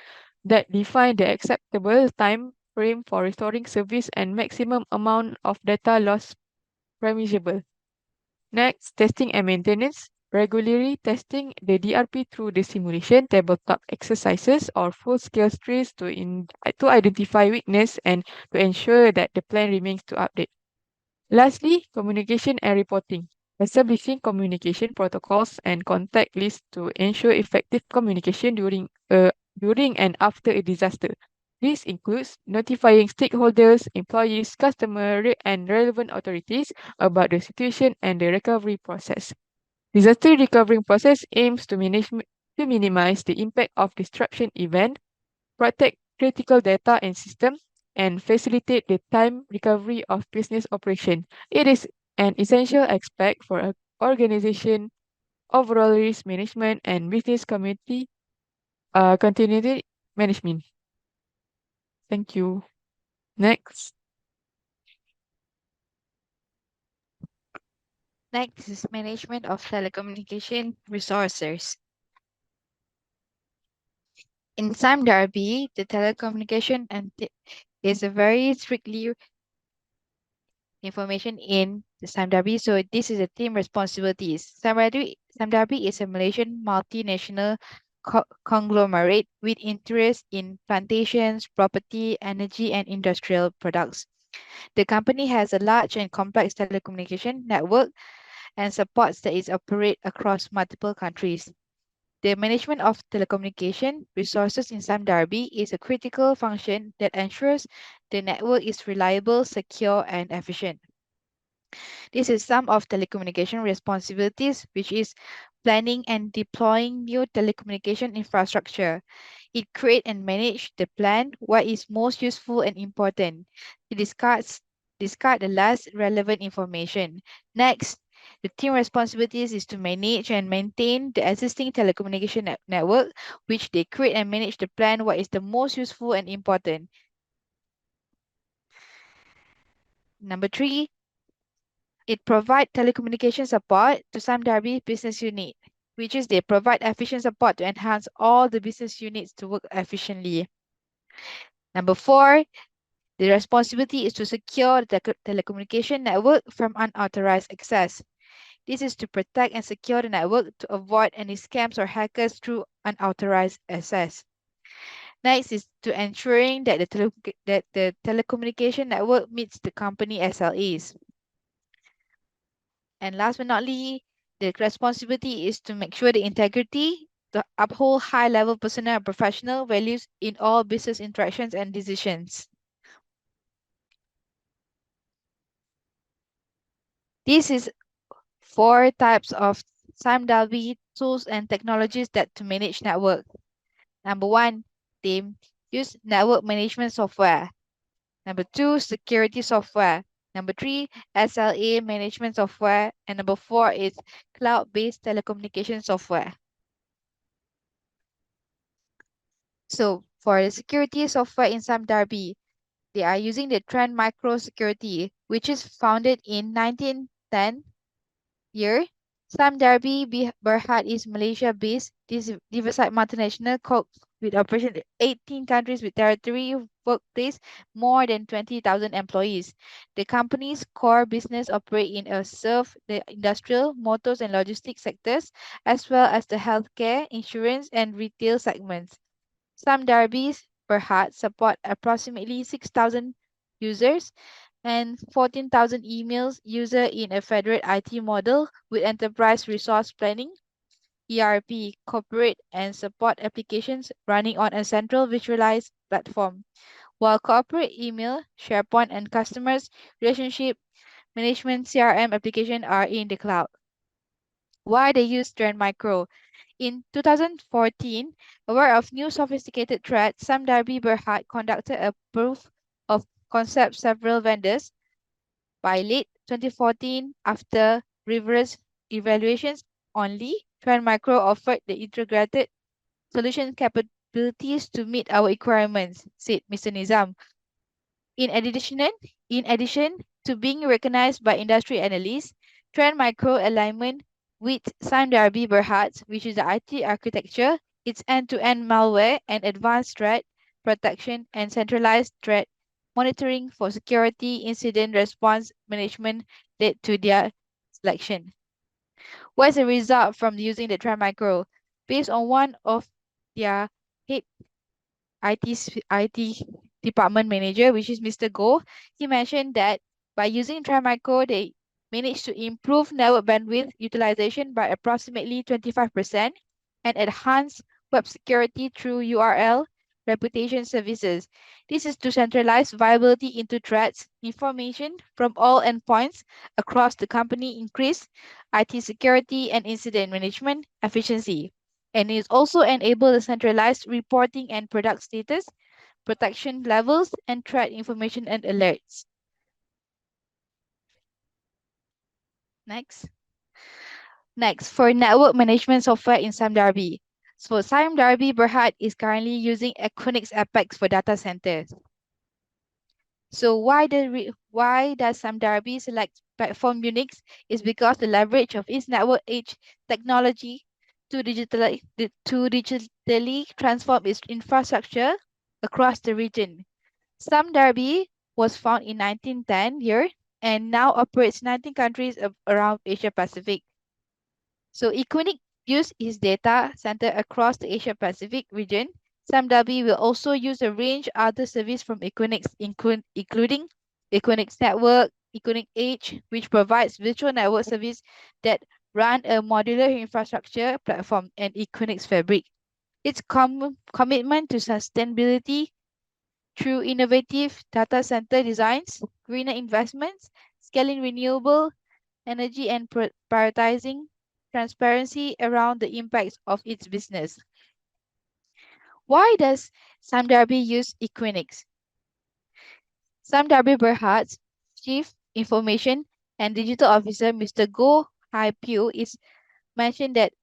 [SPEAKER 2] that define the acceptable time frame for restoring service and maximum amount of data loss permissible. Next, testing and maintenance. Regularly testing the DRP through the simulation, tabletop exercises, or full-scale stress to identify weakness and to ensure that the plan remains to update. Lastly, communication and reporting. Establishing communication protocols and contact lists to ensure effective communication during and after a disaster. This includes notifying stakeholders, employees, customers, and relevant authorities about the situation and the recovery process. Disaster recovery process aims to minimize the impact of disruption event, protect critical data and systems, and facilitate the time recovery of business operation. It is an essential aspect for an organization overall risk management and business community continuity management. Thank you. Next.
[SPEAKER 1] Next is management of telecommunication resources. In SIME-DRB, the telecommunication is a very strictly information in the SIME-DRB. So this is the team responsibilities. SIME-DRB is a Malaysian multinational conglomerate with interest in plantations, property, energy, and industrial products. The company has a large and complex telecommunication network and supports that is operate across multiple countries. The management of telecommunication resources in SIME-DRB is a critical function that ensures the network is reliable, secure, and efficient. This is some of telecommunication responsibilities, which is planning and deploying new telecommunication infrastructure. It create and manage the plan, what is most useful and important. It discard the less relevant information. Next, the team responsibilities is to manage and maintain the existing telecommunication network, which they create and manage the plan, what is the most useful and important. Number 3, it provides telecommunication support to SIME-DRB business unit, which is they provide efficient support to enhance all the business units to work efficiently. Number 4, the responsibility is to secure the telecommunication network from unauthorized access. This is to protect and secure the network to avoid any scams or hackers through unauthorized access. Next is to ensuring that the telecommunication network meets the company SLAs. And last but not least, the responsibility is to make sure the integrity, to uphold high-level personal and professional values in all business interactions and decisions. This is 4 types of SIME-DRB tools and technologies that to manage network. Number 1, they use network management software. Number 2, security software. Number 3, SLA management software. And number 4 is cloud-based telecommunication software. So for the security software in SIME-DRB, they are using the Trend Micro Security, which is founded in 1910 year. SIME-DRB Berhad is Malaysia-based diversified multinational corp with operation in 18 countries with territory, workplace, more than 20,000 employees. The company's core business operate in serve the industrial, motors, and logistics sectors, as well as the healthcare, insurance, and retail segments. SIME-DRB's Berhad support approximately 6,000 users and 14,000 emails user in a federated IT model with enterprise resource planning, ERP, corporate and support applications running on a central visualized platform, while corporate email, SharePoint, and customers relationship management CRM application are in the cloud. Why they use Trend Micro? In 2014, aware of new sophisticated threats, SIME-DRB Berhad conducted a proof of concept several vendors. By late 2014, after rigorous evaluations only, Trend Micro offered the integrated solution capabilities to meet our requirements, said Mr. Nizam. In addition to being recognized by industry analysts, Trend Micro alignment with Sime Darby Berhad, which is the IT architecture, its end-to-end malware and advanced threat protection and centralized threat monitoring for security incident response management led to their selection. What's the result from using the Trend Micro? Based on one of their head IT department manager, which is Mr. Goh, he mentioned that by using Trimicro, they managed to improve network bandwidth utilization by approximately 25% and enhance web security through URL reputation services. This is to centralize viability into threats, information from all endpoints across the company, increase IT security and incident management efficiency. And it also enable the centralized reporting and product status, protection levels, and threat information and alerts. Next. Next, for network management software in SimeDarby. So SimeDarby Berhad is currently using Equinix Apex for data centers. So why does SimeDarby select platform Unix? Is because the leverage of its network edge technology to digitally transform its infrastructure across the region. SimeDarby was found in 1910 year and now operates 19 countries around Asia Pacific. So Equinix use its data center across the Asia Pacific region. SamDabi will also use a range other service from Equinix, including Equinix Network, Equinix Edge, which provides virtual network service that run a modular infrastructure platform, and Equinix Fabric. Its commitment to sustainability through innovative data center designs, greener investments, scaling renewable energy, and prioritizing transparency around the impacts of its business. Why does Samdarbi use Equinix? Samdarbi Berhad's Chief Information and Digital Officer, Mr. Go Hai Pyu, is mentioned that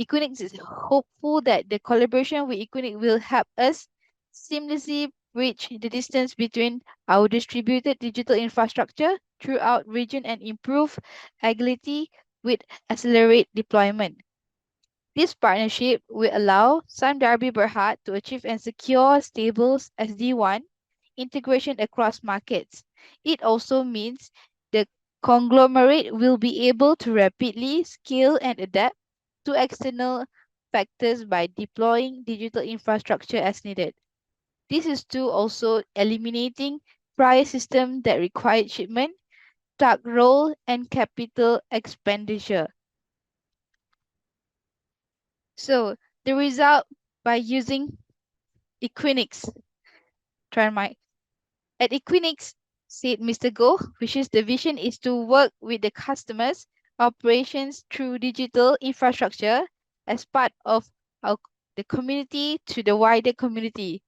[SPEAKER 1] Equinix is hopeful that the collaboration with Equinix will help us seamlessly bridge the distance between our distributed digital infrastructure throughout region and improve agility with accelerate deployment. This partnership will allow Sam Darby Berhad to achieve and secure stable SD1 integration across markets. It also means the conglomerate will be able to rapidly scale and adapt to external factors by deploying digital infrastructure as needed. This is to also eliminating prior systems that required shipment, truck roll, and capital expenditure. So the result by using Equinix, Thermite. At Equinix, said Mr. Go, which is the vision is to work with the customers' operations through digital infrastructure as part of the community to the wider community.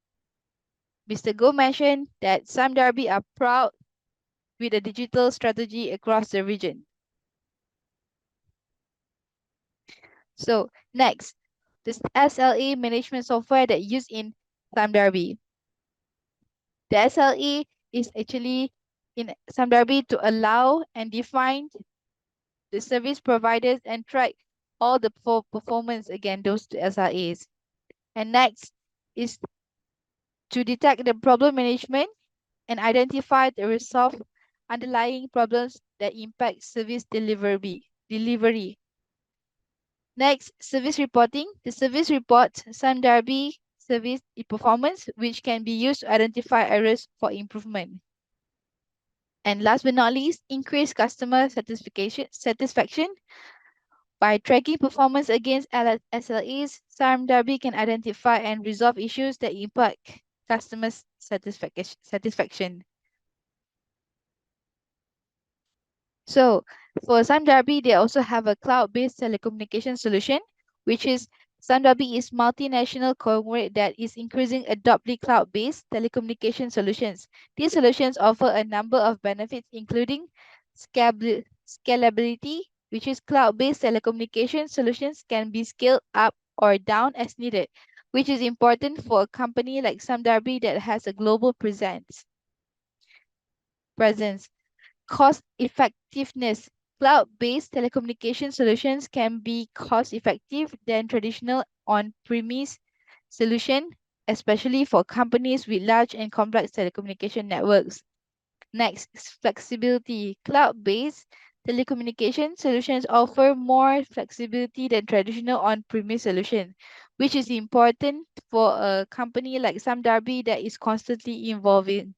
[SPEAKER 1] Mr. Go mentioned that some Derby are proud with a digital strategy across the region. So next, this SLA management software that used in SamDarby. The SLA is actually in SamDarby to allow and define the service providers and track all the performance against those SLAs. And next is to detect the problem management and identify the resolve underlying problems that impact service delivery. Next, service reporting. The service reports SamDarby service performance, which can be used to identify areas for improvement. And last but not least, increase customer satisfaction. By tracking performance against SLAs, SamDarby can identify and resolve issues that impact customer satisfaction. So for SamDarby, they also have a cloud-based telecommunication solution, which is SamDarby is multinational conglomerate that is increasing adopting cloud-based telecommunication solutions. These solutions offer a number of benefits, including scalability, which is cloud-based telecommunication solutions can be scaled up or down as needed, which is important for a company like SamDarby that has a global presence. Cost effectiveness. Cloud-based telecommunication solutions can be cost-effective than traditional on-premise solution, especially for companies with large and complex telecommunication networks. Next is flexibility. Cloud-based telecommunication solutions offer more flexibility than traditional on-premise solutions, which is important for a company like Samdarbi that is constantly evolving.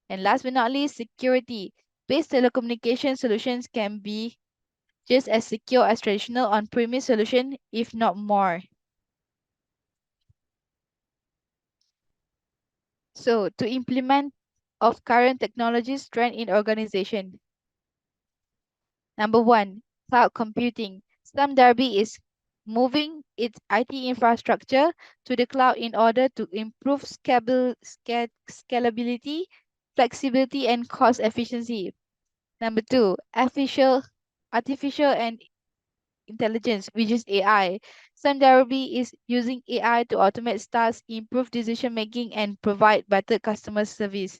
[SPEAKER 1] And last but not least, security. Based telecommunication solutions can be just as secure as traditional on-premise solution, if not more. So, to implement of current technologies trend in organization. Number one, cloud computing. Slum Derby is moving its IT infrastructure to the cloud in order to improve scalability, flexibility, and cost efficiency. Number two, artificial and intelligence, which is AI. Slum Derby is using AI to automate tasks, improve decision making, and provide better customer service,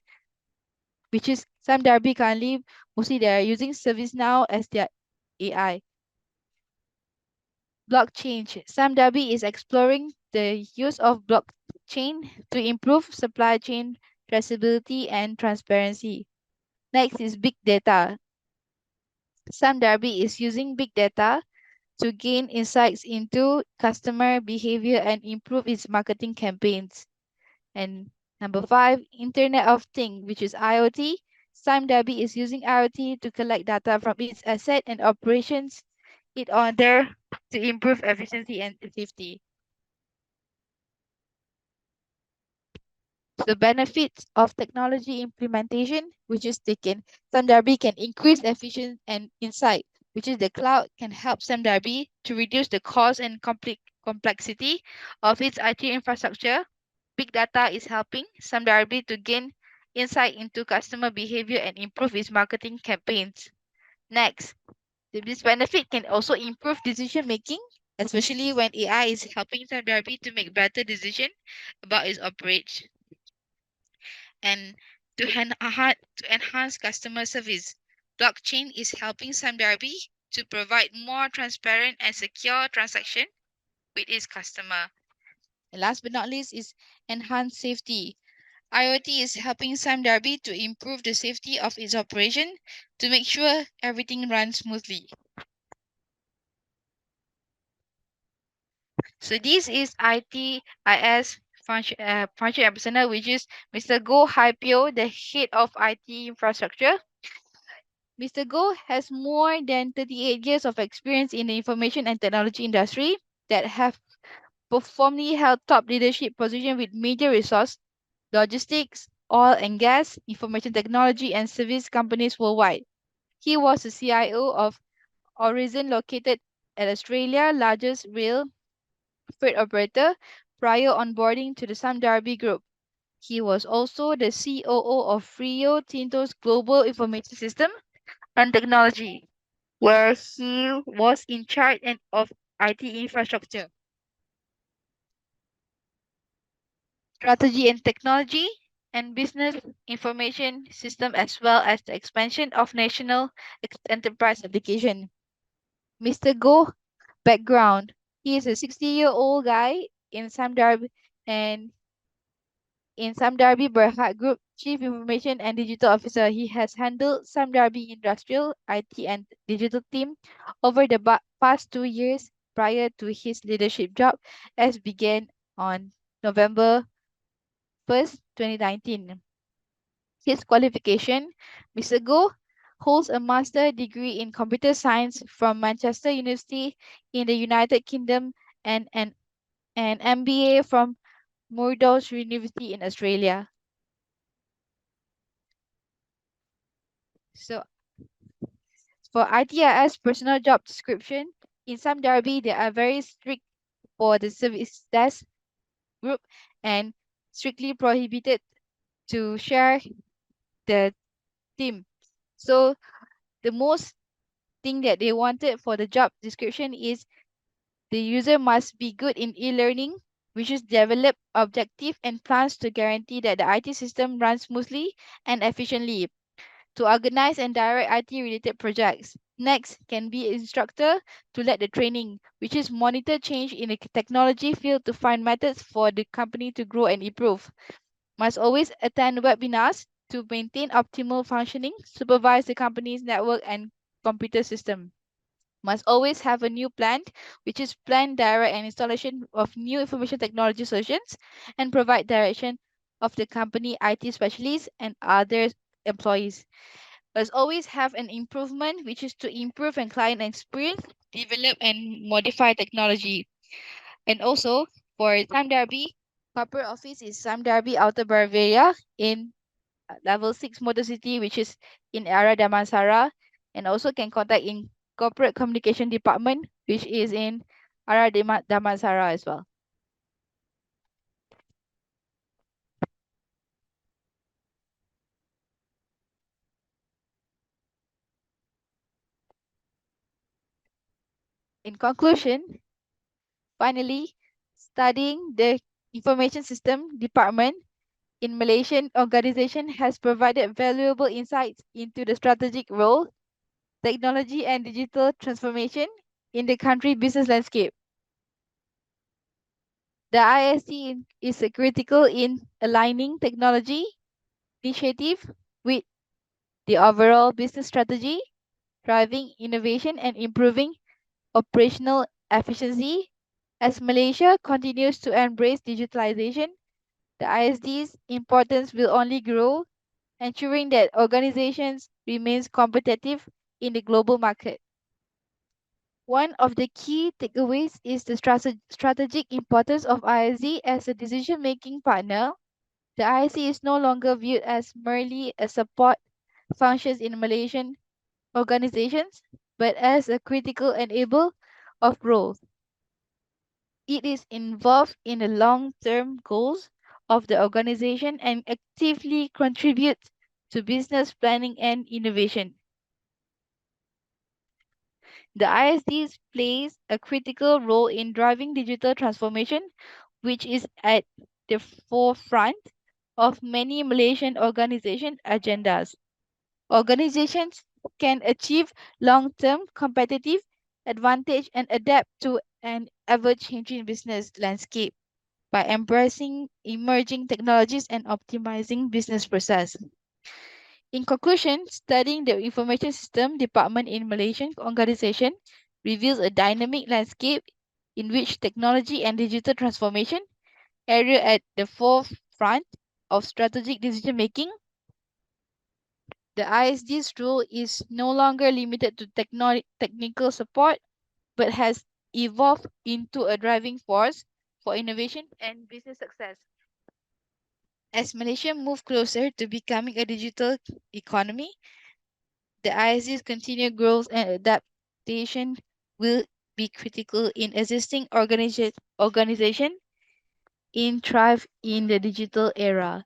[SPEAKER 1] which is Slum Derby currently mostly they are using ServiceNow as their AI. Blockchain. Sam Darby is exploring the use of blockchain to improve supply chain traceability and transparency. Next is big data. Sam Darby is using big data to gain insights into customer behavior and improve its marketing campaigns. And number five, Internet of Things, which is IoT. Sam Darby is using IoT to collect data from its asset and operations in order to improve efficiency and safety. The benefits of technology implementation, which is taken, SamDarby can increase efficiency and insight, which is the cloud can help SamDarby to reduce the cost and complexity of its IT infrastructure. Big data is helping SamDarby to gain insight into customer behavior and improve its marketing campaigns. Next, this benefit can also improve decision making, especially when AI is helping SamDarby to make better decisions about its operation and to enhance customer service. Blockchain is helping Samdarby to provide more transparent and secure transaction with its customer. And last but not least is enhanced safety. IoT is helping Samdarby to improve the safety of its operation to make sure everything runs smoothly. So this is ITIS function representative, which is Mr. Go Haipyo, the head of IT infrastructure. Mr. Go has more than 38 years of experience in the information and technology industry that have formerly held top leadership position with major resource, logistics, oil and gas, information technology, and service companies worldwide. He was the CIO of Horizon located at Australia's largest rail freight operator prior onboarding to the Samdarby Group. He was also the COO of Rio Tinto's Global Information System and Technology, where he was in charge of IT infrastructure, strategy and technology, and business information system, as well as the expansion of national enterprise application. Mr. Go background. He is a 60-year-old guy in Samdarbi and in Samdarbi Berhad Group, Chief Information and Digital Officer. He has handled Samdarbi Industrial, IT and Digital team over the past 2 years prior to his leadership job as began on November 1st, 2019. His qualification, Mr. Go holds a master's degree in computer science from Manchester University in the United Kingdom and an MBA from Mohd's University in Australia. So for ITIS personal job description, in some Derby, they are very strict for the service desk group and strictly prohibited to share the team. So the most thing that they wanted for the job description is the user must be good in e-learning, which is develop objective and plans to guarantee that the IT system runs smoothly and efficiently, to organize and direct IT related projects, Next can be an instructor to lead the training, which is monitor change in the technology field to find methods for the company to grow and improve. Must always attend webinars to maintain optimal functioning, supervise the company's network and computer system. Must always have a new plant, which is plan, direct, and installation of new information technology solutions, and provide direction of the company IT specialists and other employees. Must always have an improvement, which is to improve and client experience, develop and modify technology. And also for Time Derby, corporate office is Time Derby Outer Bavaria in level 6 Motor City, which is in area Damansara, and also can contact in corporate communication department, which is in area Damansara as well. In conclusion, finally, studying the information system department in Malaysian organization has provided valuable insights into the strategic role, technology and digital transformation in the country business landscape. The ISC is critical in aligning technology initiative with the overall business strategy, driving innovation and improving operational efficiency. As Malaysia continues to embrace digitalization, the ISD's importance will only grow, ensuring that organizations remains competitive in the global market. One of the key takeaways is the strategic importance of ISD as a decision-making partner. The ISD is no longer viewed as merely a support functions in Malaysian organizations, but as a critical enabler of growth. It is involved in the long-term goals of the organization and actively contributes to business planning and innovation. The ISD plays a critical role in driving digital transformation, which is at the forefront of many Malaysian organization agendas. Organizations can achieve long-term competitive advantage and adapt to an ever-changing business landscape by embracing emerging technologies and optimizing business process. In conclusion, studying the information system department in Malaysian organization reveals a dynamic landscape in which technology and digital transformation area at the forefront of strategic decision making. The ISD's role is no longer limited to technical support, but has evolved into a driving force for innovation and business success. As Malaysia moves closer to becoming a digital economy, the ISD's continued growth and adaptation will be critical in assisting organization in thrive in the digital era.